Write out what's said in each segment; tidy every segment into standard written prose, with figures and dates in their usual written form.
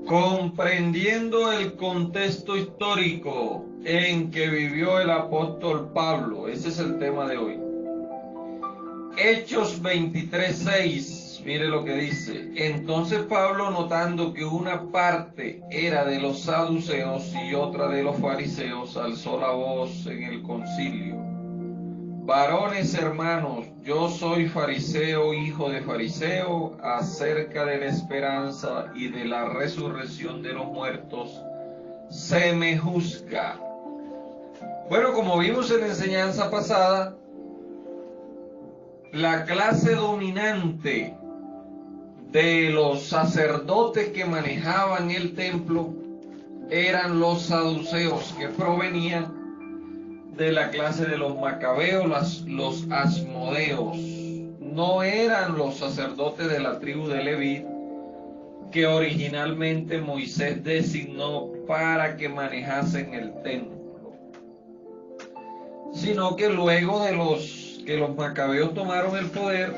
Comprendiendo el contexto histórico en que vivió el apóstol Pablo. Ese es el tema de hoy. Hechos 23:6, mire lo que dice. Entonces Pablo, notando que una parte era de los saduceos y otra de los fariseos, alzó la voz en el concilio. Varones hermanos, yo soy fariseo, hijo de fariseo, acerca de la esperanza y de la resurrección de los muertos, se me juzga. Bueno, como vimos en la enseñanza pasada, la clase dominante de los sacerdotes que manejaban el templo eran los saduceos, que provenían de la clase de los macabeos, los asmodeos. No eran los sacerdotes de la tribu de Leví que originalmente Moisés designó para que manejasen el templo, sino que luego de que los macabeos tomaron el poder,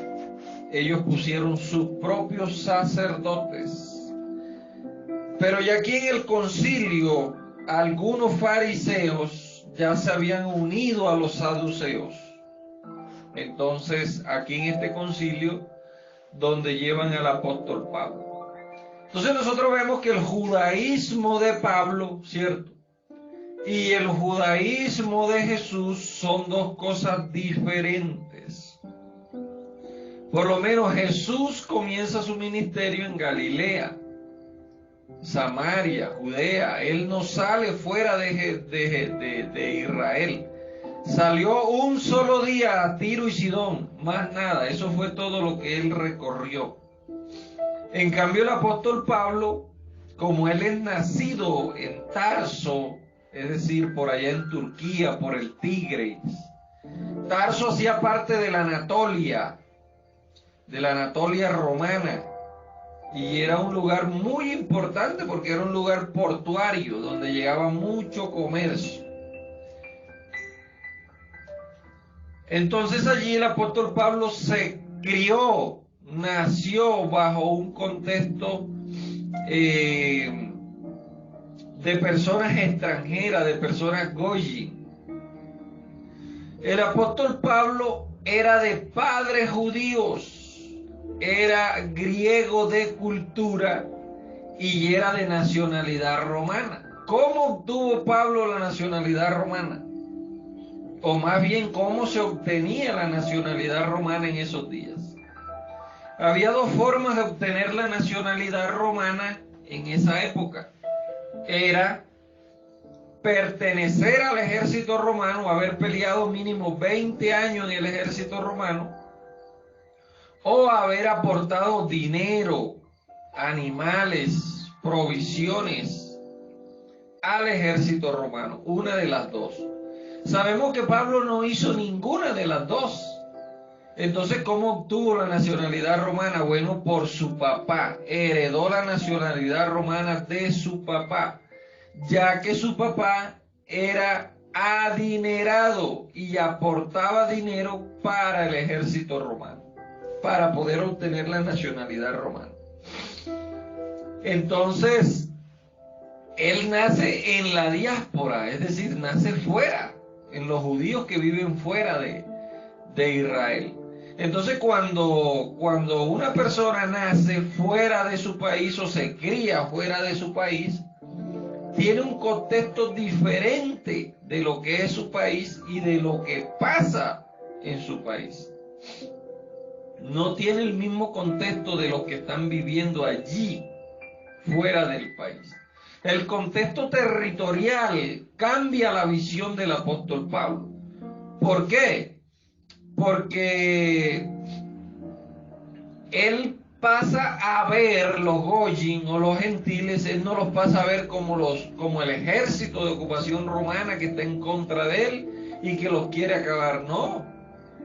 ellos pusieron sus propios sacerdotes. Pero ya aquí en el concilio, algunos fariseos ya se habían unido a los saduceos. Entonces, aquí en este concilio, donde llevan al apóstol Pablo. Entonces nosotros vemos que el judaísmo de Pablo, ¿cierto?, y el judaísmo de Jesús son dos cosas diferentes. Por lo menos Jesús comienza su ministerio en Galilea, Samaria, Judea. Él no sale fuera de Israel. Salió un solo día a Tiro y Sidón, más nada. Eso fue todo lo que él recorrió. En cambio, el apóstol Pablo, como él es nacido en Tarso, es decir, por allá en Turquía, por el Tigris. Tarso hacía parte de la Anatolia romana. Y era un lugar muy importante porque era un lugar portuario donde llegaba mucho comercio. Entonces allí el apóstol Pablo se crió, nació bajo un contexto de personas extranjeras, de personas goyim. El apóstol Pablo era de padres judíos, era griego de cultura y era de nacionalidad romana. ¿Cómo obtuvo Pablo la nacionalidad romana? O más bien, ¿cómo se obtenía la nacionalidad romana en esos días? Había dos formas de obtener la nacionalidad romana en esa época. Era pertenecer al ejército romano, haber peleado mínimo 20 años en el ejército romano, o haber aportado dinero, animales, provisiones al ejército romano. Una de las dos. Sabemos que Pablo no hizo ninguna de las dos. Entonces, ¿cómo obtuvo la nacionalidad romana? Bueno, por su papá. Heredó la nacionalidad romana de su papá, ya que su papá era adinerado y aportaba dinero para el ejército romano, para poder obtener la nacionalidad romana. Entonces, él nace en la diáspora, es decir, nace fuera, en los judíos que viven fuera de Israel. Entonces, cuando una persona nace fuera de su país o se cría fuera de su país, tiene un contexto diferente de lo que es su país y de lo que pasa en su país. No tiene el mismo contexto de lo que están viviendo allí, fuera del país. El contexto territorial cambia la visión del apóstol Pablo. ¿Por qué? Porque él pasa a ver los goyim o los gentiles, él no los pasa a ver como el ejército de ocupación romana que está en contra de él y que los quiere acabar. No,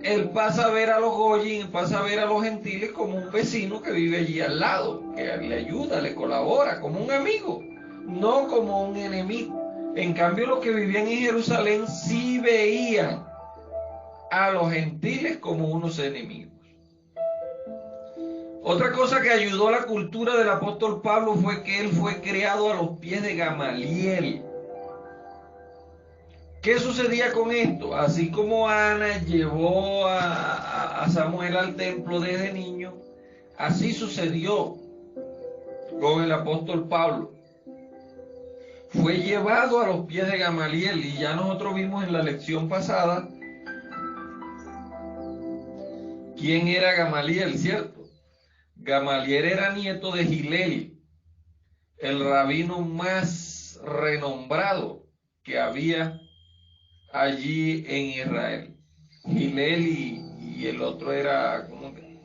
él pasa a ver a los goyim, pasa a ver a los gentiles como un vecino que vive allí al lado, que le ayuda, le colabora, como un amigo, no como un enemigo. En cambio, los que vivían en Jerusalén sí veían a los gentiles como unos enemigos. Otra cosa que ayudó a la cultura del apóstol Pablo fue que él fue criado a los pies de Gamaliel. ¿Qué sucedía con esto? Así como Ana llevó a Samuel al templo desde niño, así sucedió con el apóstol Pablo. Fue llevado a los pies de Gamaliel, y ya nosotros vimos en la lección pasada quién era Gamaliel, ¿cierto? Gamaliel era nieto de Gilel, el rabino más renombrado que había allí en Israel. Gilel y el otro era, ¿cómo que?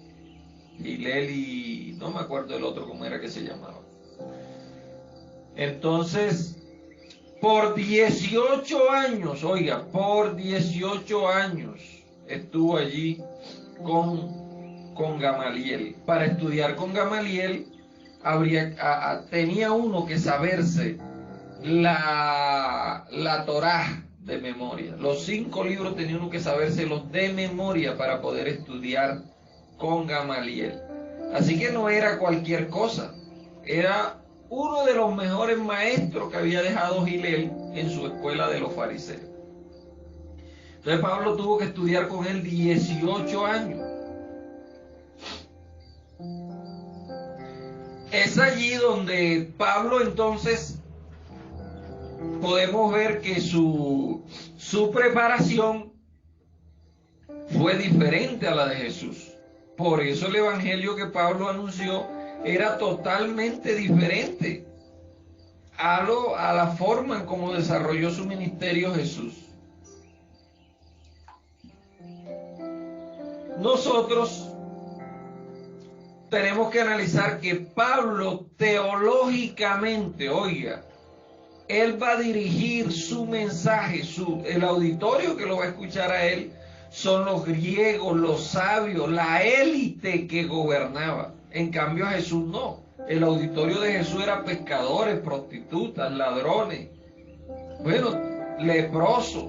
Gilel y no me acuerdo el otro cómo era que se llamaba. Entonces, por 18 años, oiga, por 18 años estuvo allí con Gamaliel. Para estudiar con Gamaliel tenía uno que saberse la Torá de memoria. Los 5 libros tenía uno que sabérselos de memoria para poder estudiar con Gamaliel. Así que no era cualquier cosa, era uno de los mejores maestros que había dejado Gilel en su escuela de los fariseos. Entonces Pablo tuvo que estudiar con él 18 años. Es allí donde Pablo entonces podemos ver que su preparación fue diferente a la de Jesús. Por eso el evangelio que Pablo anunció era totalmente diferente a la forma en cómo desarrolló su ministerio Jesús. Nosotros tenemos que analizar que Pablo teológicamente, oiga, él va a dirigir su mensaje, el auditorio que lo va a escuchar a él son los griegos, los sabios, la élite que gobernaba. En cambio a Jesús no. El auditorio de Jesús era pescadores, prostitutas, ladrones, bueno, leprosos,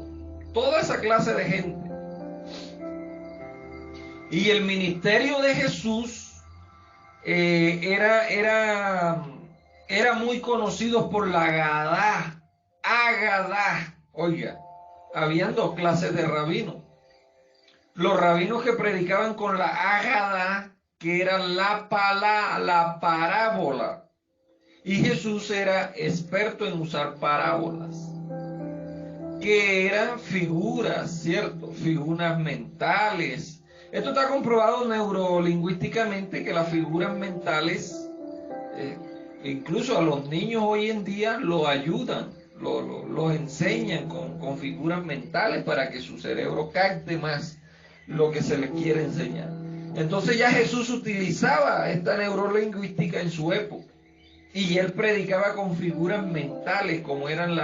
toda esa clase de gente. Y el ministerio de Jesús era muy conocido por la Agadá. Oiga, habían 2 clases de rabinos. Los rabinos que predicaban con la Agadá, que era la parábola. Y Jesús era experto en usar parábolas, que eran figuras, ¿cierto? Figuras mentales. Esto está comprobado neurolingüísticamente, que las figuras mentales, incluso a los niños hoy en día lo ayudan, los enseñan con figuras mentales para que su cerebro capte más lo que se les quiere enseñar. Entonces ya Jesús utilizaba esta neurolingüística en su época, y él predicaba con figuras mentales como eran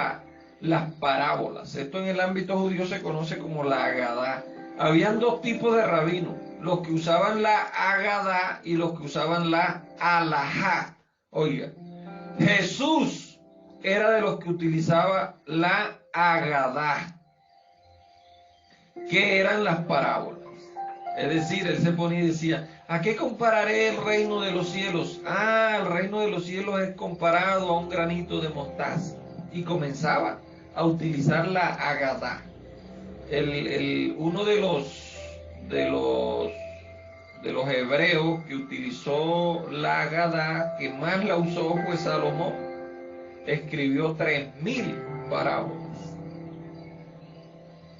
las parábolas. Esto en el ámbito judío se conoce como la Agadá. Habían 2 tipos de rabinos, los que usaban la Agadá y los que usaban la Alajá. Oiga, Jesús era de los que utilizaba la Agadá, que eran las parábolas. Es decir, él se ponía y decía, ¿a qué compararé el reino de los cielos? Ah, el reino de los cielos es comparado a un granito de mostaza. Y comenzaba a utilizar la Agadá. Uno de los hebreos que utilizó la Agadá, que más la usó, fue Salomón. Escribió 3000 parábolas.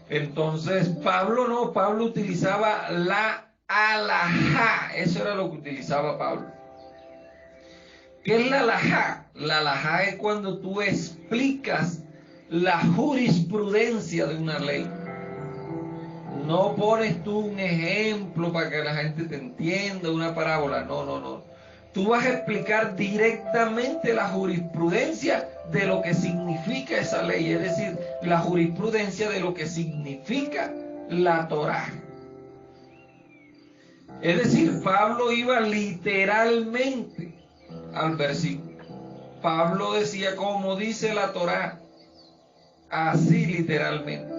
Entonces Pablo utilizaba la alajá. Eso era lo que utilizaba Pablo. ¿Qué es la alajá? La alajá es cuando tú explicas la jurisprudencia de una ley. No pones tú un ejemplo para que la gente te entienda, una parábola. No. Tú vas a explicar directamente la jurisprudencia de lo que significa esa ley, es decir, la jurisprudencia de lo que significa la Torá. Es decir, Pablo iba literalmente al versículo. Pablo decía, como dice la Torá, así literalmente.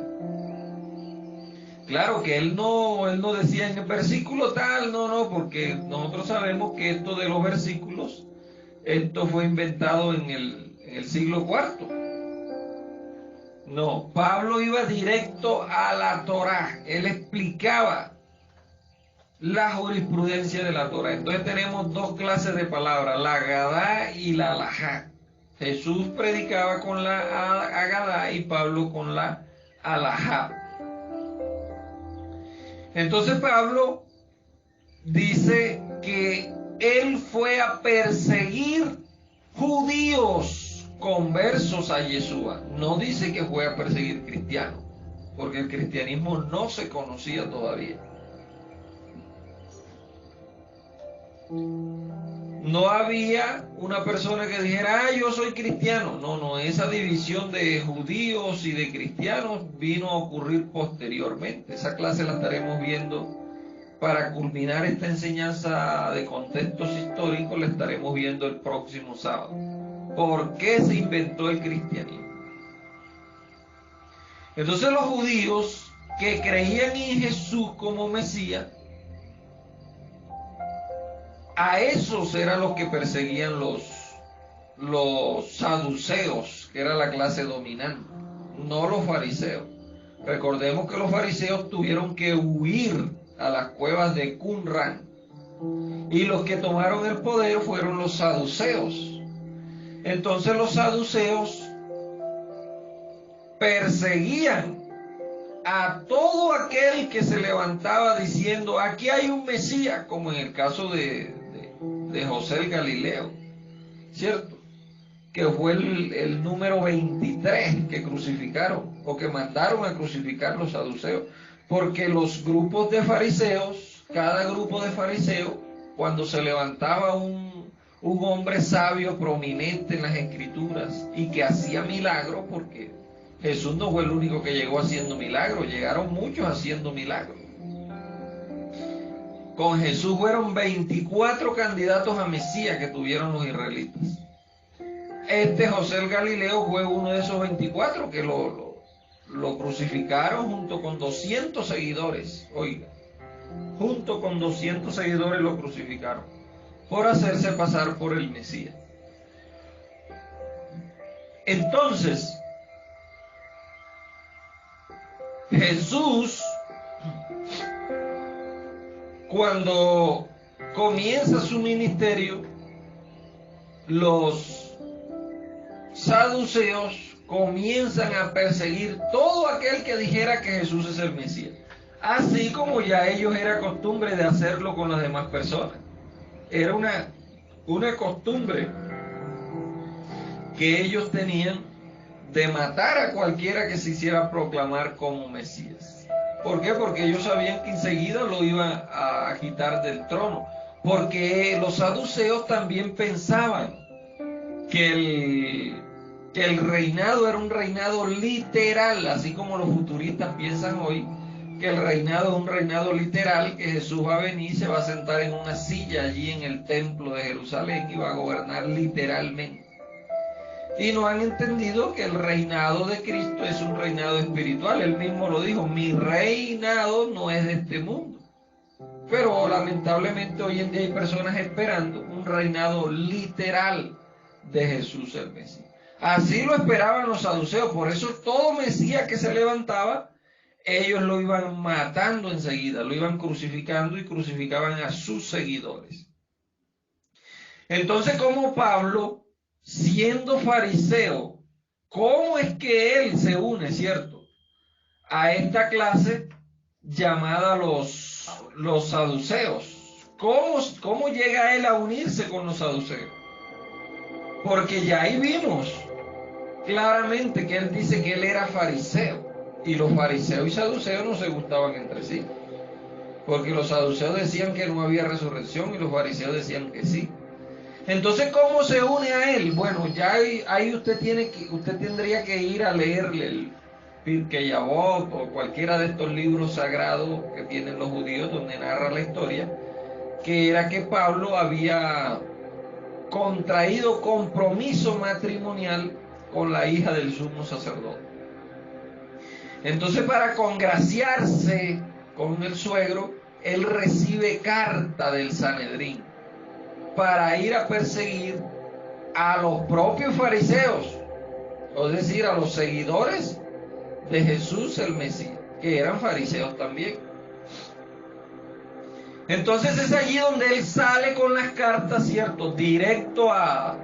Claro que él no decía en el versículo tal, no, porque nosotros sabemos que esto de los versículos, esto fue inventado en el siglo IV. No, Pablo iba directo a la Torá. Él explicaba la jurisprudencia de la Torá. Entonces tenemos dos clases de palabras, la Agadá y la Alajá. Jesús predicaba con la Agadá y Pablo con la Alajá. Entonces Pablo dice que él fue a perseguir judíos conversos a Yeshua. No dice que fue a perseguir cristianos, porque el cristianismo no se conocía todavía. No había una persona que dijera, yo soy cristiano. No, esa división de judíos y de cristianos vino a ocurrir posteriormente. Esa clase la estaremos viendo para culminar esta enseñanza de contextos históricos, la estaremos viendo el próximo sábado. ¿Por qué se inventó el cristianismo? Entonces los judíos que creían en Jesús como Mesías, a esos eran los que perseguían los saduceos, que era la clase dominante, no los fariseos. Recordemos que los fariseos tuvieron que huir a las cuevas de Qumran, y los que tomaron el poder fueron los saduceos. Entonces los saduceos perseguían a todo aquel que se levantaba diciendo, aquí hay un Mesías, como en el caso de José el Galileo, ¿cierto? Que fue el número 23 que crucificaron, o que mandaron a crucificar los saduceos, porque los grupos de fariseos, cada grupo de fariseos, cuando se levantaba un hombre sabio, prominente en las escrituras, y que hacía milagros, porque Jesús no fue el único que llegó haciendo milagros, llegaron muchos haciendo milagros. Con Jesús fueron 24 candidatos a Mesías que tuvieron los israelitas. José el Galileo fue uno de esos 24 que lo crucificaron junto con 200 seguidores. Oiga, junto con 200 seguidores lo crucificaron por hacerse pasar por el Mesías. Entonces, Jesús, cuando comienza su ministerio, los saduceos comienzan a perseguir todo aquel que dijera que Jesús es el Mesías, así como ya ellos era costumbre de hacerlo con las demás personas. Era una costumbre que ellos tenían de matar a cualquiera que se hiciera proclamar como Mesías. ¿Por qué? Porque ellos sabían que enseguida lo iban a quitar del trono. Porque los saduceos también pensaban que el reinado era un reinado literal, así como los futuristas piensan hoy que el reinado es un reinado literal, que Jesús va a venir, se va a sentar en una silla allí en el templo de Jerusalén y va a gobernar literalmente. Y no han entendido que el reinado de Cristo es un reinado espiritual. Él mismo lo dijo, mi reinado no es de este mundo. Pero lamentablemente hoy en día hay personas esperando un reinado literal de Jesús el Mesías. Así lo esperaban los saduceos, por eso todo Mesías que se levantaba, ellos lo iban matando enseguida, lo iban crucificando y crucificaban a sus seguidores. Entonces, como Pablo, siendo fariseo, ¿cómo es que él se une, cierto, a esta clase llamada los saduceos? ¿Cómo llega él a unirse con los saduceos? Porque ya ahí vimos claramente que él dice que él era fariseo, y los fariseos y saduceos no se gustaban entre sí, porque los saduceos decían que no había resurrección y los fariseos decían que sí. Entonces, ¿cómo se une a él? Bueno, ya ahí usted tendría que ir a leerle el Pirkei Avot o cualquiera de estos libros sagrados que tienen los judíos donde narra la historia, que era que Pablo había contraído compromiso matrimonial con la hija del sumo sacerdote. Entonces, para congraciarse con el suegro, él recibe carta del Sanedrín para ir a perseguir a los propios fariseos, es decir, a los seguidores de Jesús el Mesías, que eran fariseos también. Entonces es allí donde él sale con las cartas, ¿cierto? Directo a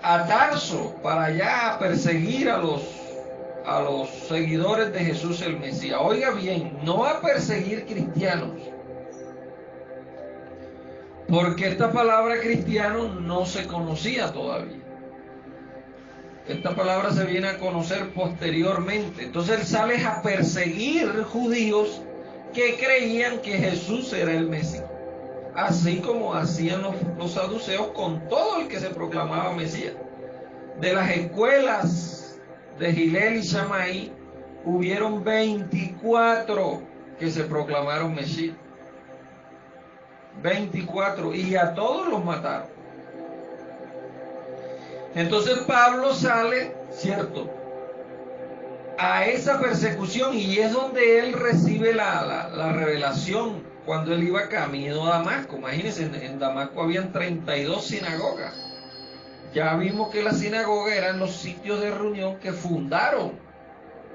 Tarso, para allá a perseguir a los seguidores de Jesús el Mesías. Oiga bien, no a perseguir cristianos, porque esta palabra cristiano no se conocía todavía. Esta palabra se viene a conocer posteriormente. Entonces él sale a perseguir judíos que creían que Jesús era el Mesías, así como hacían los saduceos con todo el que se proclamaba Mesías. De las escuelas de Gilel y Shammai hubieron 24 que se proclamaron Mesías. 24, y a todos los mataron. Entonces Pablo sale, ¿cierto?, a esa persecución, y es donde él recibe la revelación cuando él iba camino a Damasco. Imagínense, en Damasco habían 32 sinagogas. Ya vimos que las sinagogas eran los sitios de reunión que fundaron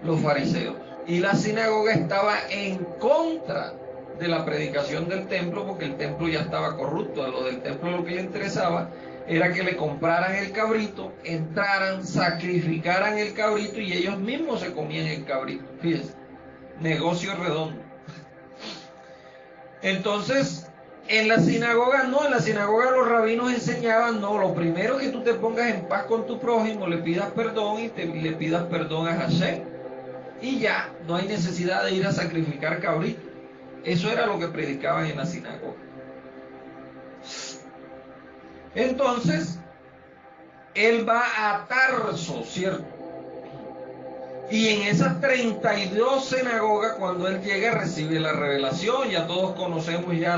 los fariseos, y la sinagoga estaba en contra de la predicación del templo, porque el templo ya estaba corrupto. A lo del templo lo que le interesaba era que le compraran el cabrito, entraran, sacrificaran el cabrito y ellos mismos se comían el cabrito. Fíjense, negocio redondo. Entonces, en la sinagoga no, en la sinagoga los rabinos enseñaban, no, lo primero que tú te pongas en paz con tu prójimo, le pidas perdón y le pidas perdón a Hashem. Y ya, no hay necesidad de ir a sacrificar cabrito. Eso era lo que predicaban en la sinagoga. Entonces, él va a Tarso, ¿cierto? Y en esas 32 sinagogas, cuando él llega, recibe la revelación. Ya todos conocemos ya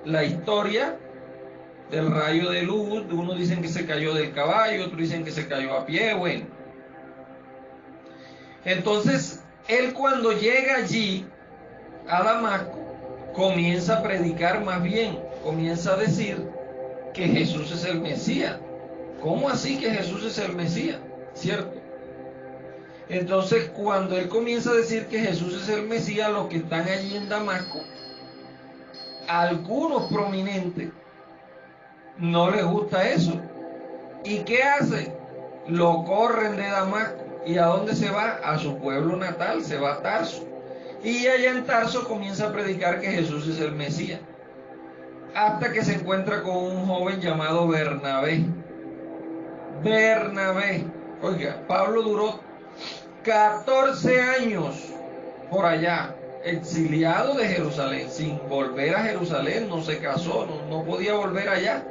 la historia del rayo de luz. Unos dicen que se cayó del caballo, otros dicen que se cayó a pie. Bueno, entonces él, cuando llega allí a Damasco, comienza a predicar, más bien comienza a decir que Jesús es el Mesías. ¿Cómo así que Jesús es el Mesías? ¿Cierto? Entonces, cuando él comienza a decir que Jesús es el Mesías, los que están allí en Damasco, algunos prominentes, no les gusta eso. ¿Y qué hacen? Lo corren de Damasco. ¿Y a dónde se va? A su pueblo natal, se va a Tarso. Y allá en Tarso comienza a predicar que Jesús es el Mesías, hasta que se encuentra con un joven llamado Bernabé. Oiga, Pablo duró 14 años por allá, exiliado de Jerusalén, sin volver a Jerusalén. No se casó, no podía volver allá,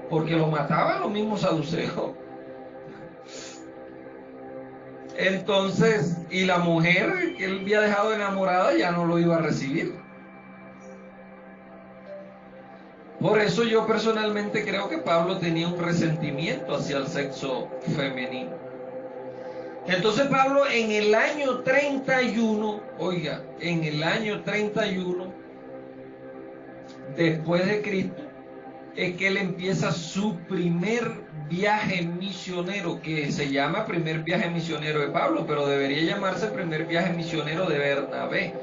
porque lo mataban los mismos saduceos. Entonces, y la mujer que él había dejado enamorada ya no lo iba a recibir. Por eso yo personalmente creo que Pablo tenía un resentimiento hacia el sexo femenino. Entonces Pablo, en el año 31, oiga, en el año 31 después de Cristo, es que él empieza su primer viaje misionero, que se llama primer viaje misionero de Pablo, pero debería llamarse primer viaje misionero de Bernabé,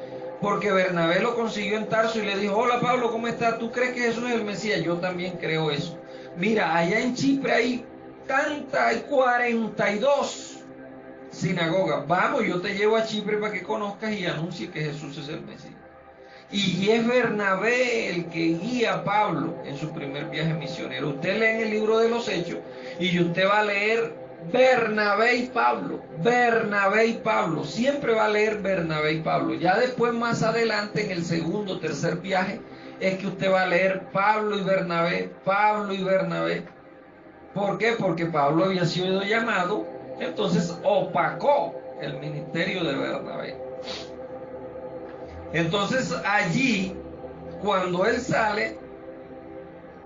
porque Bernabé lo consiguió en Tarso y le dijo: hola Pablo, ¿cómo estás? ¿Tú crees que Jesús es el Mesías? Yo también creo eso. Mira, allá en Chipre hay 42 sinagogas. Vamos, yo te llevo a Chipre para que conozcas y anuncies que Jesús es el Mesías. Y es Bernabé el que guía a Pablo en su primer viaje misionero. Usted lee en el libro de los Hechos y usted va a leer Bernabé y Pablo, siempre va a leer Bernabé y Pablo. Ya después, más adelante, en el segundo o tercer viaje, es que usted va a leer Pablo y Bernabé. ¿Por qué? Porque Pablo había sido llamado, entonces opacó el ministerio de Bernabé. Entonces allí, cuando él sale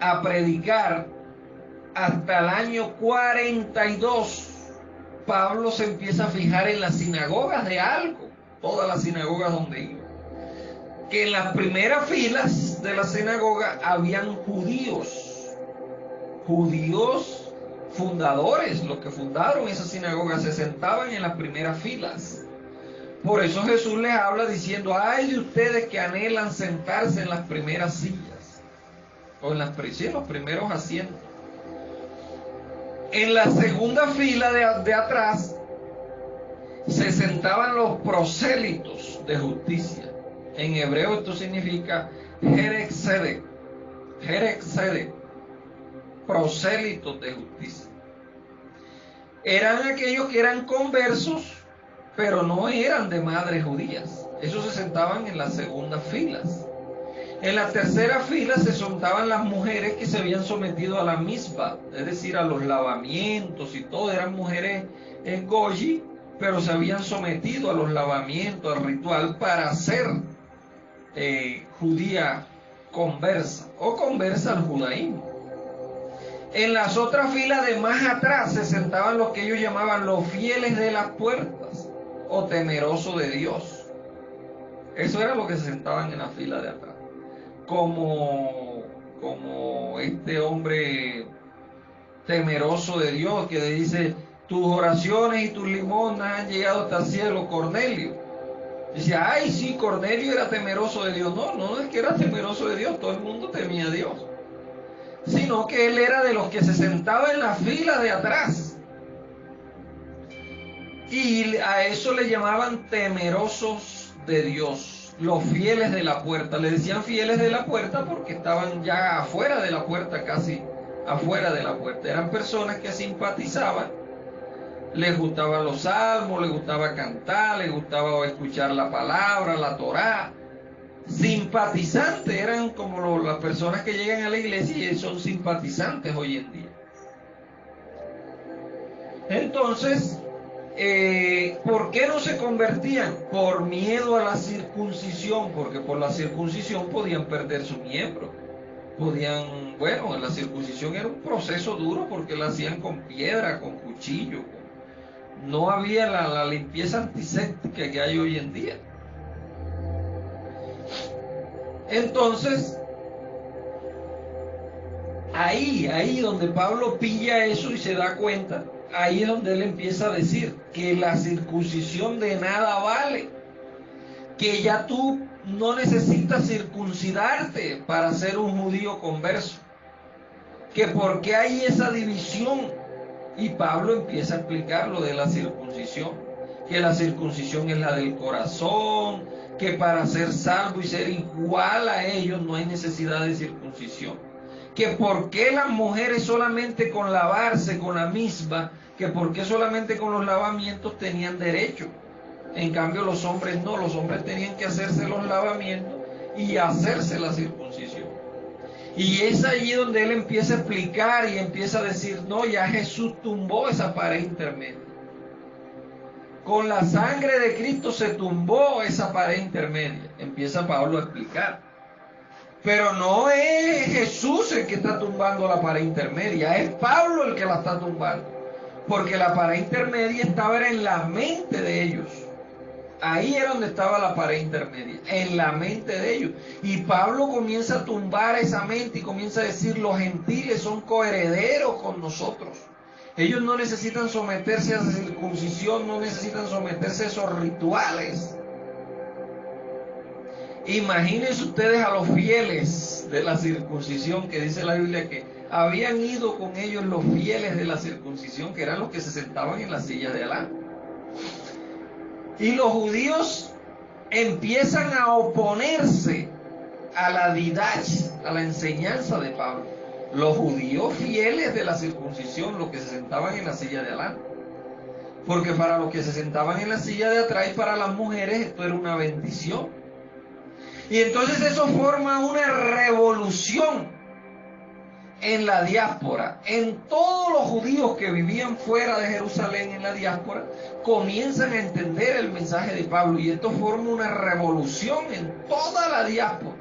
a predicar hasta el año 42, Pablo se empieza a fijar en las sinagogas de algo, todas las sinagogas donde iba, que en las primeras filas de la sinagoga habían judíos fundadores, los que fundaron esa sinagoga se sentaban en las primeras filas. Por eso Jesús les habla diciendo: ay de ustedes que anhelan sentarse en las primeras sillas, o en los primeros asientos. En la segunda fila de atrás se sentaban los prosélitos de justicia. En hebreo esto significa Jerek Sedek, prosélitos de justicia. Eran aquellos que eran conversos, pero no eran de madres judías. Esos se sentaban en las segundas filas. En la tercera fila se sentaban las mujeres que se habían sometido a la misbah, es decir, a los lavamientos y todo. Eran mujeres goyi, pero se habían sometido a los lavamientos, al ritual, para ser judía conversa o conversa al judaísmo. En las otras filas de más atrás se sentaban los que ellos llamaban los fieles de las puertas o temerosos de Dios. Eso era lo que se sentaban en la fila de atrás. Como este hombre temeroso de Dios que le dice: tus oraciones y tus limosnas han llegado hasta el cielo, Cornelio. Dice: ay, sí, Cornelio era temeroso de Dios. No es que era temeroso de Dios, todo el mundo temía a Dios, sino que él era de los que se sentaba en la fila de atrás. Y a eso le llamaban temerosos de Dios, los fieles de la puerta. Le decían fieles de la puerta porque estaban ya afuera de la puerta, casi afuera de la puerta. Eran personas que simpatizaban, les gustaban los salmos, les gustaba cantar, les gustaba escuchar la palabra, la Torá. Simpatizantes, eran como las personas que llegan a la iglesia y son simpatizantes hoy en día. Entonces, ¿por qué no se convertían? Por miedo a la circuncisión, porque por la circuncisión podían perder su miembro. La circuncisión era un proceso duro porque la hacían con piedra, con cuchillo. No había la limpieza antiséptica que hay hoy en día. Entonces, ahí donde Pablo pilla eso y se da cuenta, ahí es donde él empieza a decir que la circuncisión de nada vale, que ya tú no necesitas circuncidarte para ser un judío converso, que por qué hay esa división. Y Pablo empieza a explicar lo de la circuncisión, que la circuncisión es la del corazón, que para ser salvo y ser igual a ellos no hay necesidad de circuncisión, que por qué las mujeres solamente con lavarse con la misma, que por qué solamente con los lavamientos tenían derecho, en cambio los hombres no, los hombres tenían que hacerse los lavamientos y hacerse la circuncisión. Y es allí donde él empieza a explicar y empieza a decir: no, ya Jesús tumbó esa pared intermedia. Con la sangre de Cristo se tumbó esa pared intermedia. Empieza Pablo a explicar. Pero no es Jesús el que está tumbando la pared intermedia, es Pablo el que la está tumbando. Porque la pared intermedia estaba en la mente de ellos. Ahí era donde estaba la pared intermedia, en la mente de ellos. Y Pablo comienza a tumbar esa mente y comienza a decir: los gentiles son coherederos con nosotros. Ellos no necesitan someterse a la circuncisión, no necesitan someterse a esos rituales. Imagínense ustedes a los fieles de la circuncisión, que dice la Biblia que habían ido con ellos los fieles de la circuncisión, que eran los que se sentaban en las sillas de Alá. Y los judíos empiezan a oponerse a la didache, a la enseñanza de Pablo. Los judíos fieles de la circuncisión, los que se sentaban en la silla de adelante. Porque para los que se sentaban en la silla de atrás y para las mujeres esto era una bendición. Y entonces eso forma una revolución en la diáspora. En todos los judíos que vivían fuera de Jerusalén en la diáspora comienzan a entender el mensaje de Pablo, y esto forma una revolución en toda la diáspora.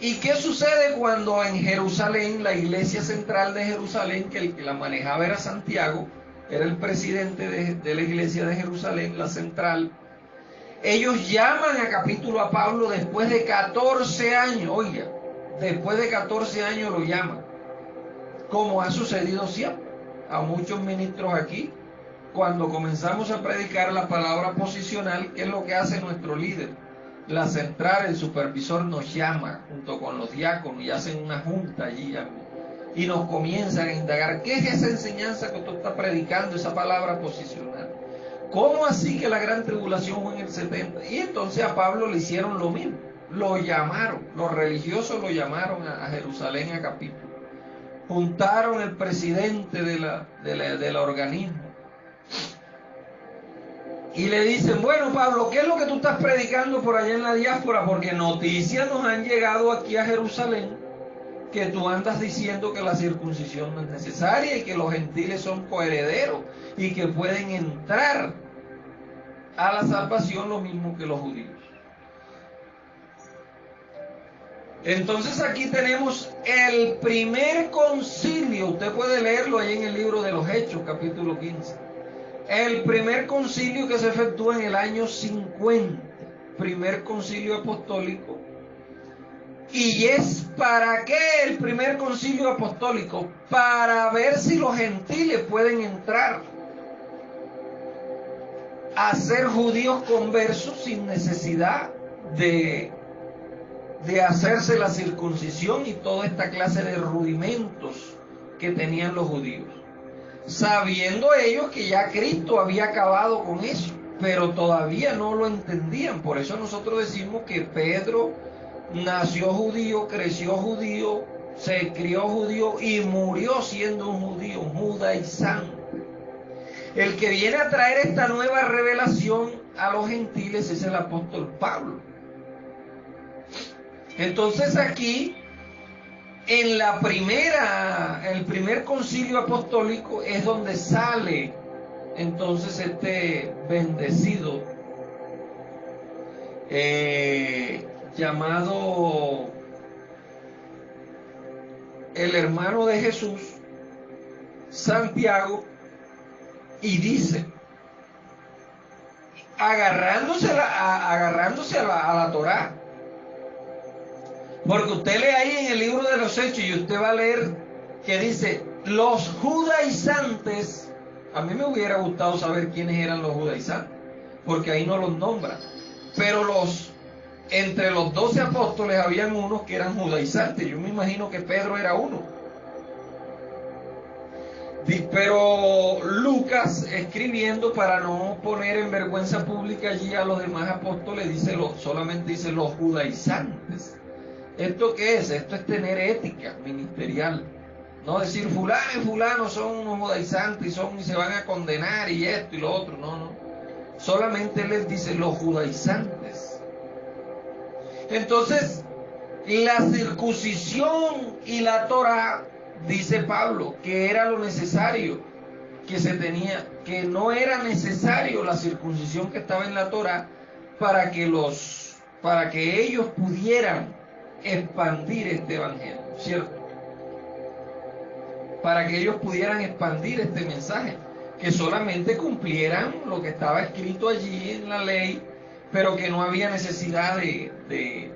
¿Y qué sucede cuando en Jerusalén, la iglesia central de Jerusalén, que el que la manejaba era Santiago, era el presidente de la iglesia de Jerusalén, la central? Ellos llaman a capítulo a Pablo después de 14 años, oiga, después de 14 años lo llaman, como ha sucedido siempre a muchos ministros aquí. Cuando comenzamos a predicar la palabra posicional, ¿qué es lo que hace nuestro líder? La central, el supervisor nos llama junto con los diáconos y hacen una junta allí y nos comienzan a indagar, ¿qué es esa enseñanza que tú estás predicando, esa palabra posicional? ¿Cómo así que la gran tribulación fue en el 70? Y entonces a Pablo le hicieron lo mismo, lo llamaron, los religiosos lo llamaron a Jerusalén a capítulo, juntaron el presidente del organismo y le dicen, bueno Pablo, ¿qué es lo que tú estás predicando por allá en la diáspora? Porque noticias nos han llegado aquí a Jerusalén que tú andas diciendo que la circuncisión no es necesaria y que los gentiles son coherederos y que pueden entrar a la salvación lo mismo que los judíos. Entonces aquí tenemos el primer concilio, usted puede leerlo ahí en el libro de los Hechos, capítulo 15. El primer concilio que se efectúa en el año 50, primer concilio apostólico. ¿Y es para qué el primer concilio apostólico? Para ver si los gentiles pueden entrar a ser judíos conversos sin necesidad de hacerse la circuncisión y toda esta clase de rudimentos que tenían los judíos, sabiendo ellos que ya Cristo había acabado con eso, pero todavía no lo entendían. Por eso nosotros decimos que Pedro nació judío, creció judío, se crió judío y murió siendo un judío, un judaizante. El que viene a traer esta nueva revelación a los gentiles es el apóstol Pablo. Entonces aquí, en el primer concilio apostólico es donde sale entonces este bendecido llamado el hermano de Jesús, Santiago, y dice, agarrándose a la Torá, porque usted lee ahí en el libro de los Hechos y usted va a leer que dice, los judaizantes. A mí me hubiera gustado saber quiénes eran los judaizantes, porque ahí no los nombran, pero entre los 12 apóstoles habían unos que eran judaizantes. Yo me imagino que Pedro era uno. Pero Lucas, escribiendo para no poner en vergüenza pública allí a los demás apóstoles, solamente dice los judaizantes. ¿Esto qué es? Esto es tener ética ministerial. No decir fulano y fulano son unos judaizantes y se van a condenar y esto y lo otro. No. Solamente les dice los judaizantes. Entonces, la circuncisión y la Torá, dice Pablo, que era lo necesario que se tenía, que no era necesario la circuncisión que estaba en la Torá para que ellos pudieran expandir este evangelio, ¿cierto? Para que ellos pudieran expandir este mensaje, que solamente cumplieran lo que estaba escrito allí en la ley, pero que no había necesidad de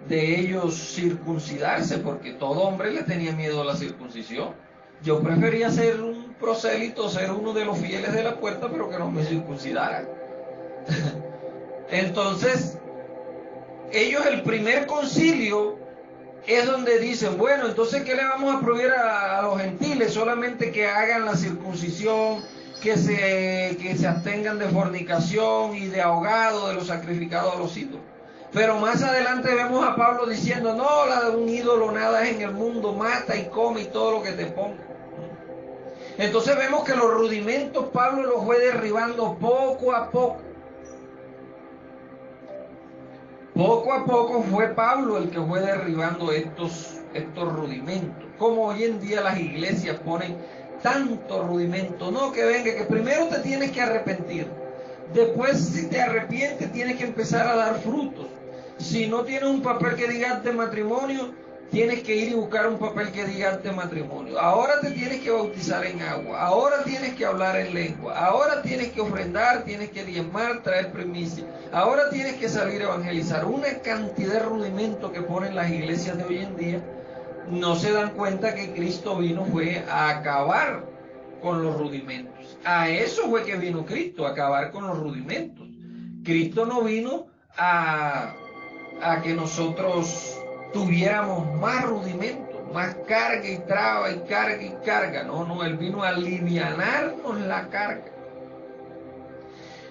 ellos circuncidarse, porque todo hombre le tenía miedo a la circuncisión. Yo prefería ser un prosélito, ser uno de los fieles de la puerta, pero que no me circuncidaran. Entonces, ellos, el primer concilio es donde dicen, bueno, entonces ¿qué le vamos a prohibir a los gentiles? Solamente que hagan la circuncisión, que se abstengan de fornicación y de ahogado de los sacrificados a los ídolos. Pero más adelante vemos a Pablo diciendo, no, la de un ídolo nada es en el mundo, mata y come y todo lo que te ponga. Entonces vemos que los rudimentos Pablo los fue derribando poco a poco. Poco a poco fue Pablo el que fue derribando estos rudimentos. Como hoy en día las iglesias ponen tantos rudimentos. No, que venga, que primero te tienes que arrepentir. Después, si te arrepientes, tienes que empezar a dar frutos. Si no tienes un papel que diga acta de matrimonio, tienes que ir y buscar un papel que diga acta de matrimonio. Ahora te tienes que bautizar en agua, ahora tienes que hablar en lengua, ahora tienes que ofrendar, tienes que diezmar, traer primicia, ahora tienes que salir a evangelizar. Una cantidad de rudimentos que ponen las iglesias de hoy en día. No se dan cuenta que Cristo vino fue a acabar con los rudimentos. A eso fue que vino Cristo, a acabar con los rudimentos. Cristo no vino a que nosotros tuviéramos más rudimentos, más carga y traba y carga y carga. No, Él vino a alivianarnos la carga.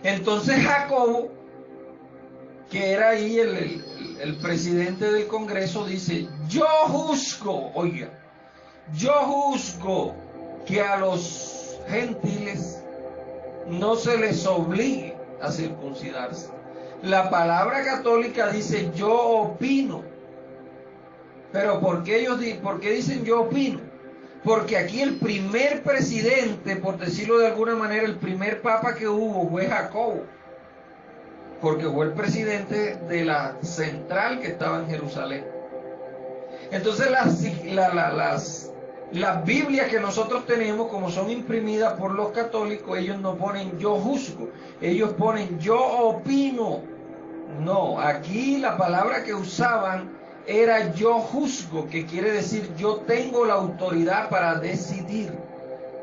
Entonces Jacobo, que era ahí el presidente del Congreso, dice: yo juzgo, oiga, yo juzgo que a los gentiles no se les obligue a circuncidarse. La palabra católica dice yo opino. Pero ¿por qué dicen yo opino? Porque aquí el primer presidente, por decirlo de alguna manera, el primer papa que hubo fue Jacobo. Porque fue el presidente de la central que estaba en Jerusalén. Entonces las Biblias que nosotros tenemos, como son imprimidas por los católicos, ellos no ponen yo juzgo, ellos ponen yo opino. No, aquí la palabra que usaban era yo juzgo, que quiere decir yo tengo la autoridad para decidir.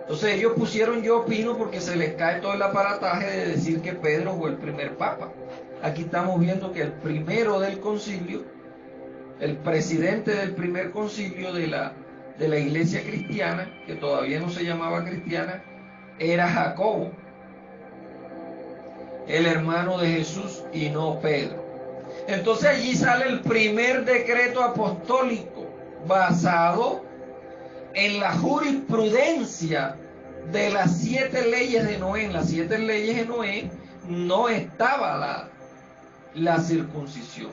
Entonces ellos pusieron yo opino porque se les cae todo el aparataje de decir que Pedro fue el primer papa. Aquí estamos viendo que el primero del concilio, el presidente del primer concilio de la iglesia cristiana, que todavía no se llamaba cristiana, era Jacobo, el hermano de Jesús, y no Pedro. Entonces allí sale el primer decreto apostólico basado en la jurisprudencia de las 7 leyes de Noé. En las 7 leyes de Noé no estaba la circuncisión.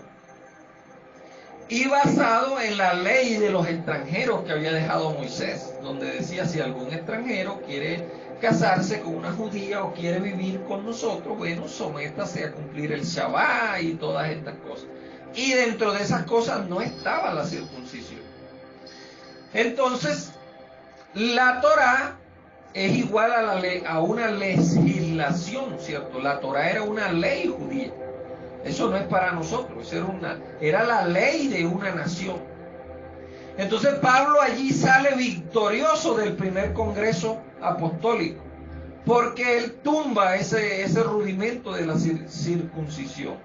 Y basado en la ley de los extranjeros que había dejado Moisés, donde decía: si algún extranjero quiere casarse con una judía o quiere vivir con nosotros, bueno, sométase a cumplir el Shabbat y todas estas cosas. Y dentro de esas cosas no estaba la circuncisión. Entonces, la Torá es igual a una legislación, ¿cierto? La Torá era una ley judía. Eso no es para nosotros, era la ley de una nación. Entonces Pablo allí sale victorioso del primer congreso apostólico, porque él tumba ese rudimento de la circuncisión.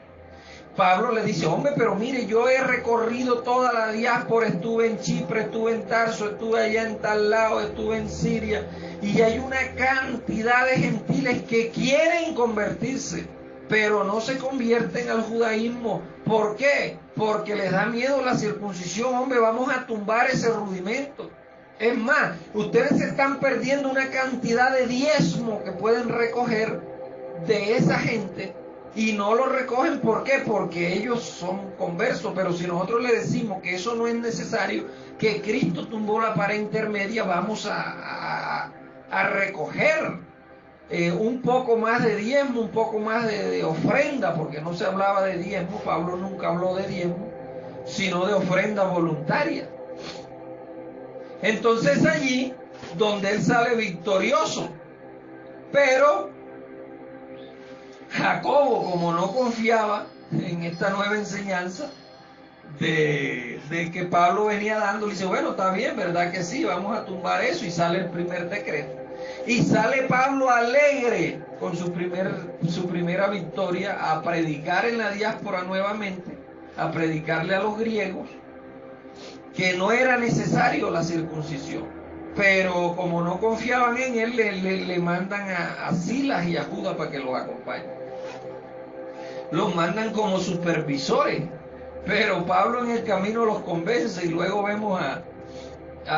Pablo le dice: hombre, pero mire, yo he recorrido toda la diáspora, estuve en Chipre, estuve en Tarso, estuve allá en tal lado, estuve en Siria, y hay una cantidad de gentiles que quieren convertirse, pero no se convierten al judaísmo. ¿Por qué? Porque les da miedo la circuncisión. Hombre, vamos a tumbar ese rudimento. Es más, ustedes se están perdiendo una cantidad de diezmo que pueden recoger de esa gente y no lo recogen. ¿Por qué? Porque ellos son conversos. Pero si nosotros le decimos que eso no es necesario, que Cristo tumbó la pared intermedia, vamos a recoger un poco más de diezmo, un poco más de ofrenda, porque no se hablaba de diezmo. Pablo nunca habló de diezmo, sino de ofrenda voluntaria. Entonces allí donde él sale victorioso. Pero Jacobo, como no confiaba en esta nueva enseñanza de que Pablo venía dando, le dice: bueno, está bien, ¿verdad que sí? Vamos a tumbar eso. Y sale el primer decreto. Y sale Pablo alegre con su primera victoria a predicar en la diáspora nuevamente, a predicarle a los griegos que no era necesario la circuncisión. Pero como no confiaban en él, le mandan a Silas y a Judas para que los acompañen. Los mandan como supervisores, pero Pablo en el camino los convence, y luego vemos a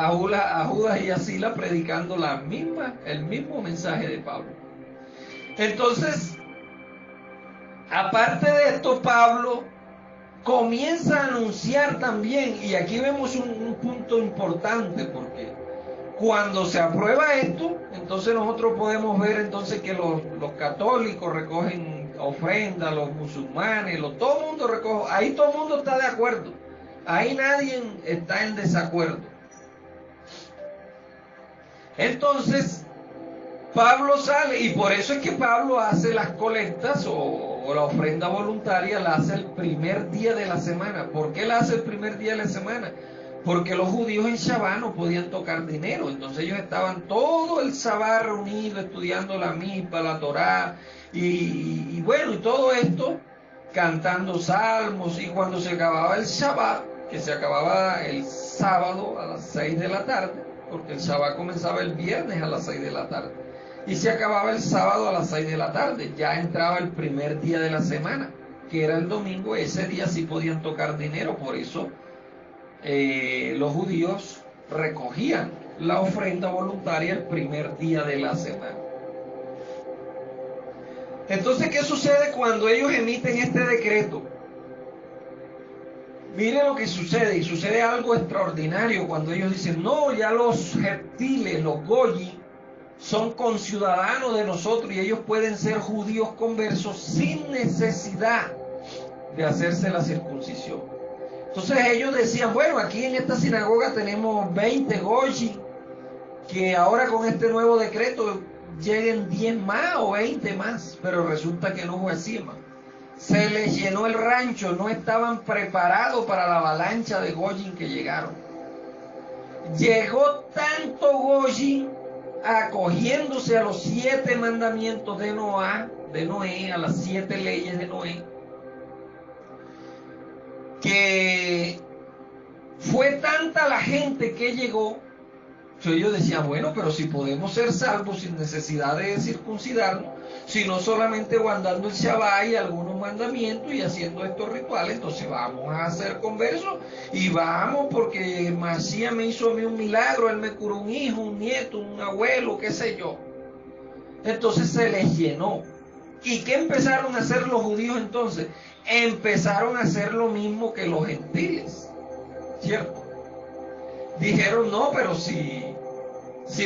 Judas y a Silas predicando el mismo mensaje de Pablo. Entonces, aparte de esto, Pablo comienza a anunciar también, y aquí vemos un punto importante, porque cuando se aprueba esto, entonces nosotros podemos ver entonces que los católicos recogen ofrenda, los musulmanes, todo el mundo recoge, ahí todo el mundo está de acuerdo, ahí nadie está en desacuerdo. Entonces Pablo sale, y por eso es que Pablo hace las colectas o la ofrenda voluntaria, la hace el primer día de la semana. ¿Por qué la hace el primer día de la semana? Porque los judíos en Shabbat no podían tocar dinero, entonces ellos estaban todo el Shabbat reunidos estudiando la Mispa, la Torá, y bueno, y todo esto, cantando salmos, y cuando se acababa el Shabbat, que se acababa el sábado a las 6 de la tarde, porque el Shabbat comenzaba el viernes a las 6 de la tarde, y se acababa el sábado a las 6 de la tarde, ya entraba el primer día de la semana, que era el domingo. Ese día sí podían tocar dinero, por eso los judíos recogían la ofrenda voluntaria el primer día de la semana. Entonces, ¿qué sucede cuando ellos emiten este decreto? Mire lo que sucede, y sucede algo extraordinario cuando ellos dicen: no, ya los gentiles, los goyi, son conciudadanos de nosotros y ellos pueden ser judíos conversos sin necesidad de hacerse la circuncisión. Entonces ellos decían: bueno, aquí en esta sinagoga tenemos 20 goyi, que ahora con este nuevo decreto lleguen 10 más o 20 más, pero resulta que no fue así, hermano. Se les llenó el rancho, no estaban preparados para la avalancha de goyi que llegaron. Llegó tanto goyi acogiéndose a los 7 mandamientos de Noé, a las 7 leyes de Noé, que fue tanta la gente que llegó. Entonces ellos decían: bueno, pero si podemos ser salvos sin necesidad de circuncidarnos, sino solamente guardando el Shabbat y algunos mandamientos y haciendo estos rituales, entonces vamos a ser conversos, y vamos, porque Masías me hizo a mí un milagro, él me curó un hijo, un nieto, un abuelo, qué sé yo. Entonces se les llenó. ¿Y qué empezaron a hacer los judíos entonces? Empezaron a hacer lo mismo que los gentiles, ¿cierto? Dijeron: no, pero si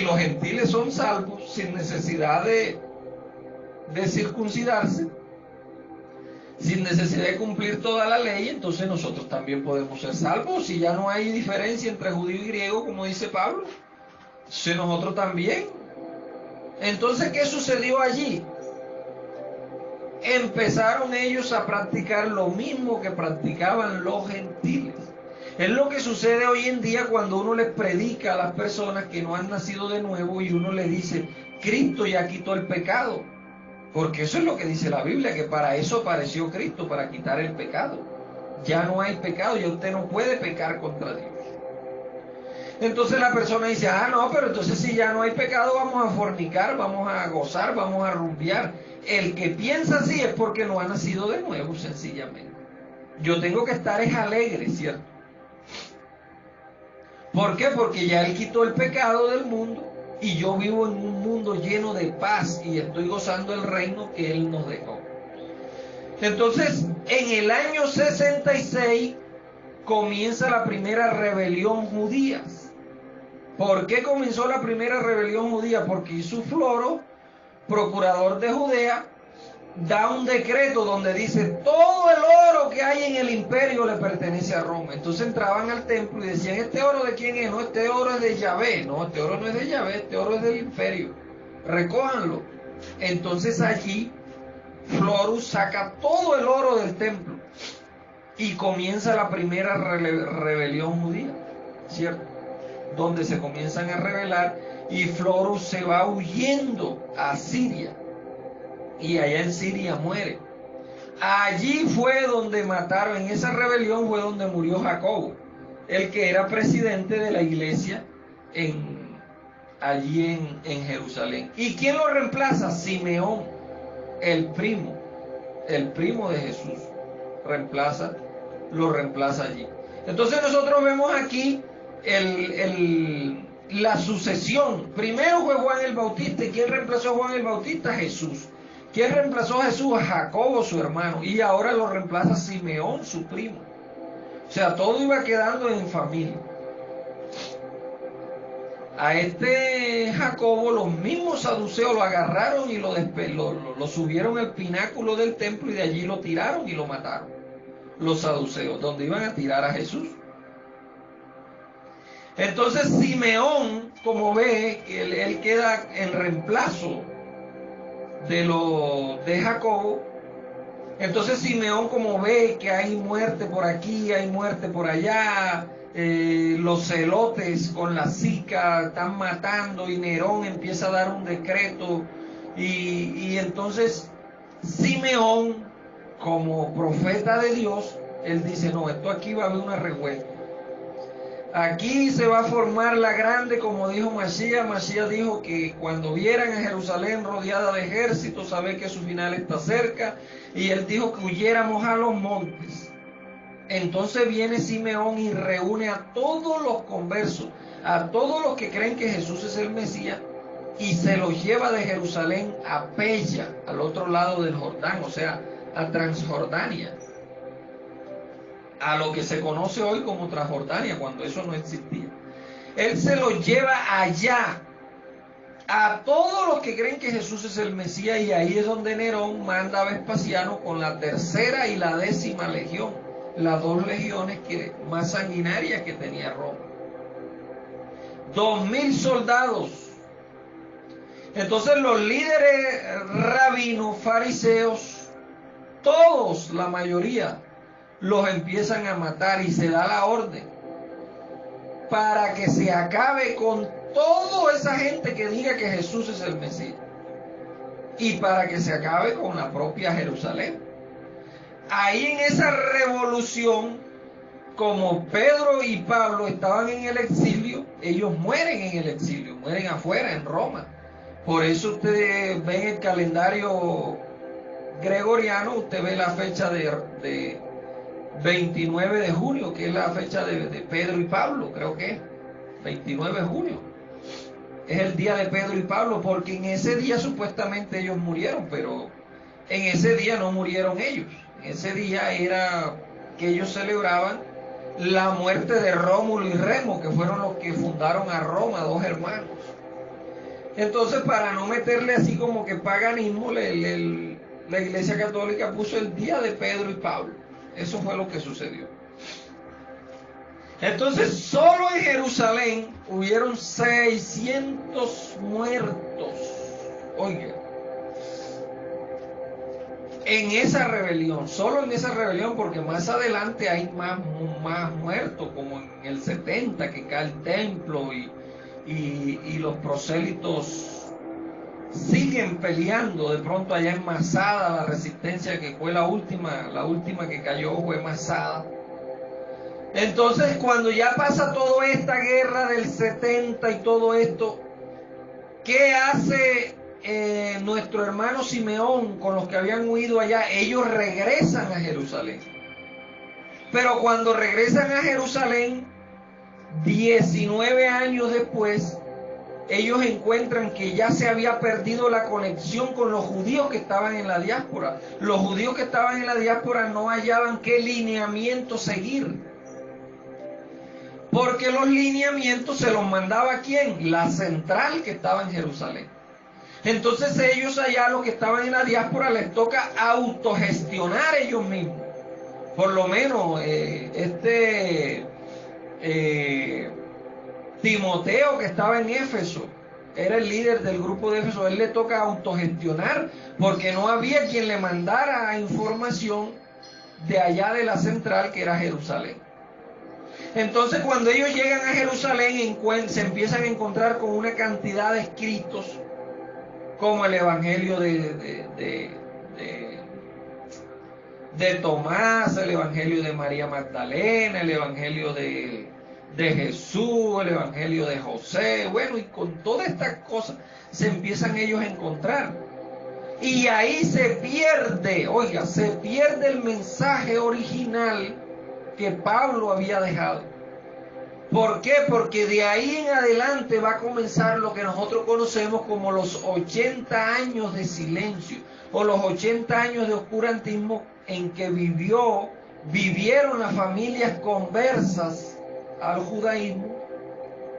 los gentiles son salvos sin necesidad de circuncidarse, sin necesidad de cumplir toda la ley, entonces nosotros también podemos ser salvos. Si ya no hay diferencia entre judío y griego, como dice Pablo, si nosotros también. Entonces, ¿qué sucedió allí? Empezaron ellos a practicar lo mismo que practicaban los gentiles. Es lo que sucede hoy en día cuando uno les predica a las personas que no han nacido de nuevo y uno les dice: Cristo ya quitó el pecado. Porque eso es lo que dice la Biblia, que para eso apareció Cristo, para quitar el pecado. Ya no hay pecado, ya usted no puede pecar contra Dios. Entonces la persona dice: ah, no, pero entonces si ya no hay pecado, vamos a fornicar, vamos a gozar, vamos a rumbear. El que piensa así es porque no ha nacido de nuevo, sencillamente. Yo tengo que estar alegre, ¿cierto? ¿Por qué? Porque ya Él quitó el pecado del mundo y yo vivo en un mundo lleno de paz y estoy gozando el reino que Él nos dejó. Entonces, en el año 66 comienza la primera rebelión judía. ¿Por qué comenzó la primera rebelión judía? Porque Isufloro, procurador de Judea, da un decreto donde dice: todo el oro que hay en el imperio le pertenece a Roma. Entonces entraban al templo y decían: ¿este oro de quién es? No, este oro es de Yahvé. No, este oro no es de Yahvé, este oro es del imperio. Recójanlo. Entonces allí Florus saca todo el oro del templo y comienza la primera rebelión judía, ¿cierto? Donde se comienzan a rebelar y Florus se va huyendo a Siria. Y allá en Siria muere. Allí fue donde mataron, en esa rebelión fue donde murió Jacobo, el que era presidente de la iglesia allí en Jerusalén. ¿Y quién lo reemplaza? Simeón, el primo de Jesús, lo reemplaza allí. Entonces nosotros vemos aquí la sucesión. Primero fue Juan el Bautista. ¿Y quién reemplazó a Juan el Bautista? Jesús. ¿Quién reemplazó a Jesús? A Jacobo, su hermano. Y ahora lo reemplaza Simeón, su primo. O sea, todo iba quedando en familia. a este Jacobo, los mismos saduceos lo agarraron y lo subieron al pináculo del templo y de allí lo tiraron y lo mataron. Los saduceos, donde iban a tirar a Jesús. Entonces Simeón, como ve, él queda en reemplazo de Jacobo. Entonces Simeón, como ve que hay muerte por aquí, hay muerte por allá, los celotes con la Zika están matando y Nerón empieza a dar un decreto y entonces Simeón, como profeta de Dios, él dice, no, esto aquí va a haber una revuelta. Aquí se va a formar la grande, como dijo Masías. Masías dijo que cuando vieran a Jerusalén rodeada de ejércitos, sabe que su final está cerca. Y él dijo que huyéramos a los montes. Entonces viene Simeón y reúne a todos los conversos, a todos los que creen que Jesús es el Mesías, y se los lleva de Jerusalén a Peya, al otro lado del Jordán, o sea, a Transjordania, a lo que se conoce hoy como Transjordania, cuando eso no existía. Él se los lleva allá, a todos los que creen que Jesús es el Mesías, y ahí es donde Nerón manda a Vespasiano con la 3ª y la 10ª legión, las 2 legiones más sanguinarias que tenía Roma. 2000 soldados. Entonces los líderes rabinos, fariseos, todos, la mayoría, los empiezan a matar y se da la orden para que se acabe con toda esa gente que diga que Jesús es el Mesías y para que se acabe con la propia Jerusalén. Ahí en esa revolución, como Pedro y Pablo estaban en el exilio, ellos mueren en el exilio, mueren afuera en Roma. Por eso usted ve en el calendario gregoriano, usted ve la fecha de 29 de junio, que es la fecha de Pedro y Pablo, creo que es 29 de junio. Es el día de Pedro y Pablo, porque en ese día supuestamente ellos murieron, pero en ese día no murieron ellos. En ese día era que ellos celebraban la muerte de Rómulo y Remo, que fueron los que fundaron a Roma, 2 hermanos. Entonces, para no meterle así como que paganismo, la Iglesia Católica puso el día de Pedro y Pablo. Eso fue lo que sucedió. Entonces, solo en Jerusalén hubieron 600 muertos. Oiga, en esa rebelión, solo en esa rebelión, porque más adelante hay más muertos, como en el 70 que cae el templo y los prosélitos siguen peleando. De pronto allá en Masada, la resistencia, que fue la última que cayó fue Masada. Entonces, cuando ya pasa toda esta guerra del 70 y todo esto, ¿qué hace nuestro hermano Simeón con los que habían huido allá? Ellos regresan a Jerusalén. Pero cuando regresan a Jerusalén, 19 años después, ellos encuentran que ya se había perdido la conexión con los judíos que estaban en la diáspora. Los judíos que estaban en la diáspora no hallaban qué lineamiento seguir, porque los lineamientos se los mandaba ¿quién? La central que estaba en Jerusalén. Entonces ellos allá, los que estaban en la diáspora, les toca autogestionar ellos mismos. Por lo menos Timoteo, que estaba en Éfeso, era el líder del grupo de Éfeso. Él le toca autogestionar porque no había quien le mandara información de allá de la central, que era Jerusalén. Entonces, cuando ellos llegan a Jerusalén, se empiezan a encontrar con una cantidad de escritos, como el Evangelio de Tomás, el Evangelio de María Magdalena, el Evangelio de Jesús, el Evangelio de José. Bueno, y con todas estas cosas se empiezan ellos a encontrar. Y ahí se pierde, oiga, se pierde el mensaje original que Pablo había dejado. ¿Por qué? Porque de ahí en adelante va a comenzar lo que nosotros conocemos como los 80 años de silencio, o los 80 años de oscurantismo, en que vivieron las familias conversas al judaísmo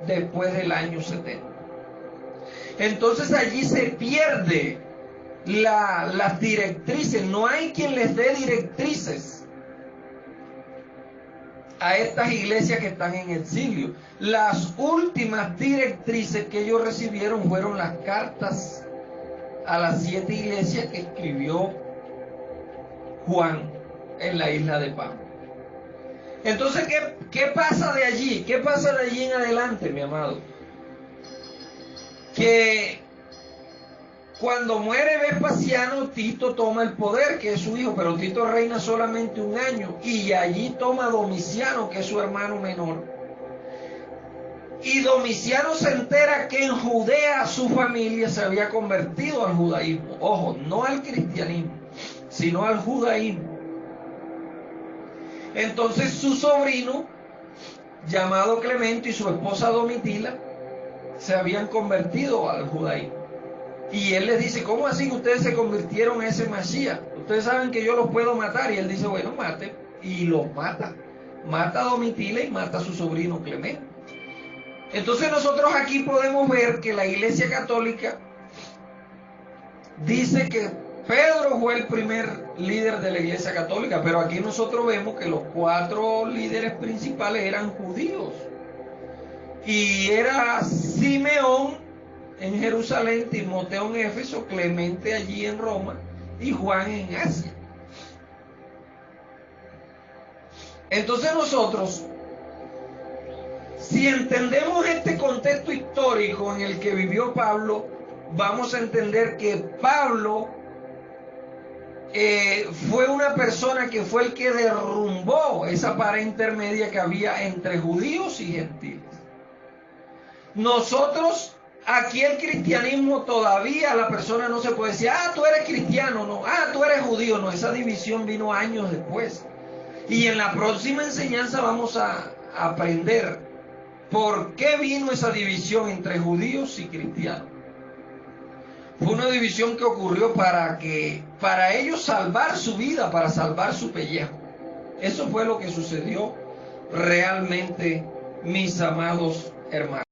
después del año 70. Entonces allí se pierde las directrices, no hay quien les dé directrices a estas iglesias que están en exilio. Las últimas directrices que ellos recibieron fueron las cartas a las 7 iglesias que escribió Juan en la isla de Patmos. Entonces, ¿qué pasa de allí? ¿Qué pasa de allí en adelante, mi amado? Que cuando muere Vespasiano, Tito toma el poder, que es su hijo, pero Tito reina solamente un año, y allí toma Domiciano, que es su hermano menor. Y Domiciano se entera que en Judea su familia se había convertido al judaísmo. Ojo, no al cristianismo, sino al judaísmo. Entonces su sobrino, llamado Clemente, y su esposa Domitila se habían convertido al judaísmo. Y él les dice, ¿cómo así que ustedes se convirtieron en ese Masías? Ustedes saben que yo los puedo matar. Y él dice, bueno, mate. Y los mata. Mata a Domitila y mata a su sobrino Clemente. Entonces nosotros aquí podemos ver que la Iglesia Católica dice que Pedro fue el primer líder de la Iglesia Católica, pero aquí nosotros vemos que los 4 líderes principales eran judíos. Y era Simeón en Jerusalén, Timoteo en Éfeso, Clemente allí en Roma y Juan en Asia. Entonces nosotros, si entendemos este contexto histórico en el que vivió Pablo, vamos a entender que Pablo fue una persona que fue el que derrumbó esa pared intermedia que había entre judíos y gentiles. Nosotros, aquí el cristianismo todavía la persona no se puede decir, tú eres cristiano, no, tú eres judío, no, esa división vino años después. Y en la próxima enseñanza vamos a aprender por qué vino esa división entre judíos y cristianos. Fue una división que ocurrió para ellos salvar su vida, para salvar su pellejo. Eso fue lo que sucedió realmente, mis amados hermanos.